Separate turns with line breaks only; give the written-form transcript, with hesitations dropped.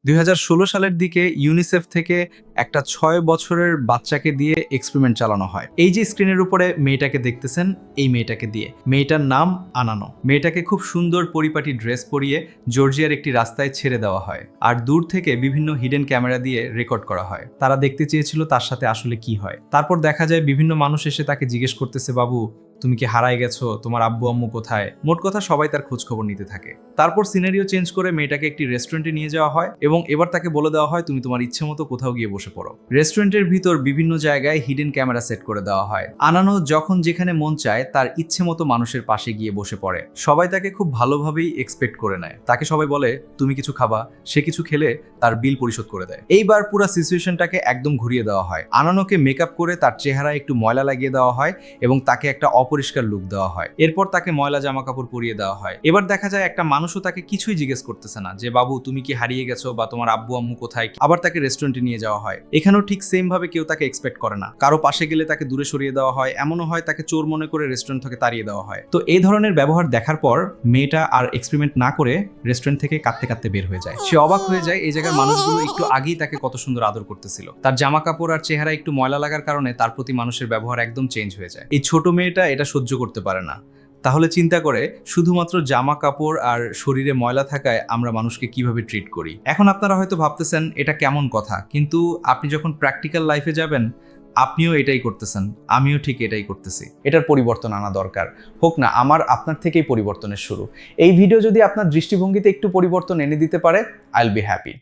২০১৬ সালের দিকে ইউনিসেফ থেকে একটা ৬ বছরের বাচ্চাকে দিয়ে এক্সপেরিমেন্ট চালানো হয়। এই যে স্ক্রিনের উপরে মেয়েটাকে দেখতেছেন, এই মেয়েটাকে দিয়ে। মেয়েটার নাম আনানো। মেয়েটাকে খুব সুন্দর পরিপাটি ড্রেস পরিয়ে জর্জিয়ার একটি রাস্তায় ছেড়ে দেওয়া হয়, আর দূর থেকে বিভিন্ন হিডেন ক্যামেরা দিয়ে রেকর্ড করা হয়। তারা দেখতে চেয়েছিল তার সাথে আসলে কি হয়। তারপর দেখা যায় বিভিন্ন মানুষ এসে তাকে জিজ্ঞেস করতেছে, বাবু তুমি কি হারায় গেছো, তোমার আব্বু আম্মু কোথায়? মোট কথা সবাই তার খোঁজ খবর নিতে থাকে। তারপর সিনারিও চেঞ্জ করে মেয়েটাকে একটি রেস্টুরেন্টে নিয়ে যাওয়া হয় এবং এবার তাকে বলে দেওয়া হয় তুমি তোমার ইচ্ছে মতো কোথাও গিয়ে বসে পড়ো। রেস্টুরেন্টের ভিতর বিভিন্ন জায়গায় হিডেন ক্যামেরা সেট করে দেওয়া হয়। আনানো যখন যেখানে মন চায় তার ইচ্ছে মতো মানুষের পাশে গিয়ে বসে পড়ে। সবাই তাকে খুব ভালোভাবেই এক্সপেক্ট করে নেয়। তাকে সবাই বলে তুমি কিছু খাবা, সে কিছু খেলে তার বিল পরিশোধ করে দেয়। এইবার পুরো সিচুয়েশনটাকে একদম ঘুরিয়ে দেওয়া হয়। আনানোকে মেকআপ করে তার চেহারায় একটু ময়লা লাগিয়ে দেওয়া হয় এবং তাকে একটা অপরিষ্কার লুক দেওয়া হয়। এরপর তাকে ময়লা জামা কাপড় পরিয়ে দেওয়া হয়। এবার দেখা যায় একটা মানুষও তাকে কিছুই জিজ্ঞেস করতেছে না যে বাবু তুমি কি হারিয়ে গেছো বা তোমার আব্বু আম্মু কোথায়। আবার তাকে রেস্টুরেন্টে নিয়ে যাওয়া হয়। এখানেও ঠিক সেম ভাবে কেউ তাকে এক্সপেক্ট করে না। কারো পাশে গেলে তাকে দূরে সরিয়ে দেওয়া হয়, এমনও হয় তাকে চোর মনে করে রেস্টুরেন্ট থেকে তাড়িয়ে দেওয়া হয়। তো এই ধরনের ব্যবহার দেখার পর মেয়েটা আর এক্সপেরিমেন্ট না করে রেস্টুরেন্ট থেকে কাঁদতে কাঁদতে বের হয়ে যায়। সে অবাক হয়ে যায় এই জায়গার মানুষগুলো একটু আগেই তাকে কত সুন্দর আদর করতেছিল। তার জামা কাপড় আর চেহারা একটু ময়লা লাগার কারণে তার প্রতি মানুষের ব্যবহার একদম চেঞ্জ হয়ে যায়। এই ছোট মেয়েটা এটা সহ্য করতে পারে না। তাহলে চিন্তা করে শুধুমাত্র জামা কাপড় আর শরীরে ময়লা থাকায় আমরা মানুষকে কিভাবে ট্রিট করি। এখন আপনারা হয়তো ভাবতেছেন এটা কেমন কথা, কিন্তু আপনি যখন প্র্যাকটিক্যাল লাইফে যাবেন আপনিও এটাই করতেছেন, আমিও ঠিক এটাই করতেছি। এটার পরিবর্তন আনা দরকার। হোক না আমার আপনার থেকেই পরিবর্তনের শুরু। এই ভিডিও যদি আপনার দৃষ্টিভঙ্গিতে একটু পরিবর্তন এনে দিতে পারে, আই উইল বি হ্যাপি।